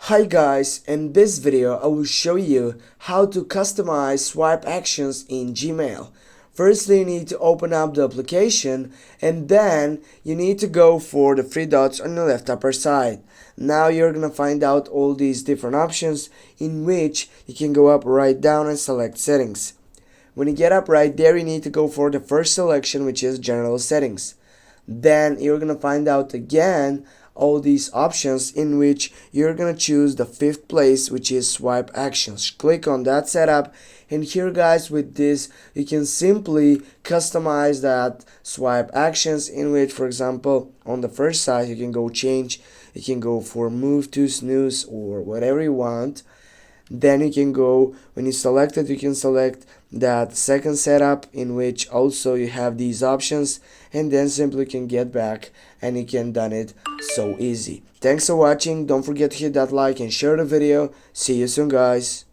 Hi guys, in this video I will show you how to customize swipe actions in Gmail. Firstly, you need to open up the application and then you need to go for the three dots on the left upper side. Now you're gonna find out all these different options in which you can go up right down and select settings. When you get up right there, you need to go for the first selection, which is general settings. Then you're gonna find out again all these options in which you're gonna choose the fifth place, which is swipe actions. Click on that setup, and here guys, with this you can simply customize that swipe actions, in which, for example, on the first side you can go change, you can go for move to snooze or whatever you want. Then you can go, when you select it, you can select that second setup in which also you have these options, and then simply can get back and you can done it so easy. Thanks for watching. Don't forget to hit that like and share the video. See you soon guys.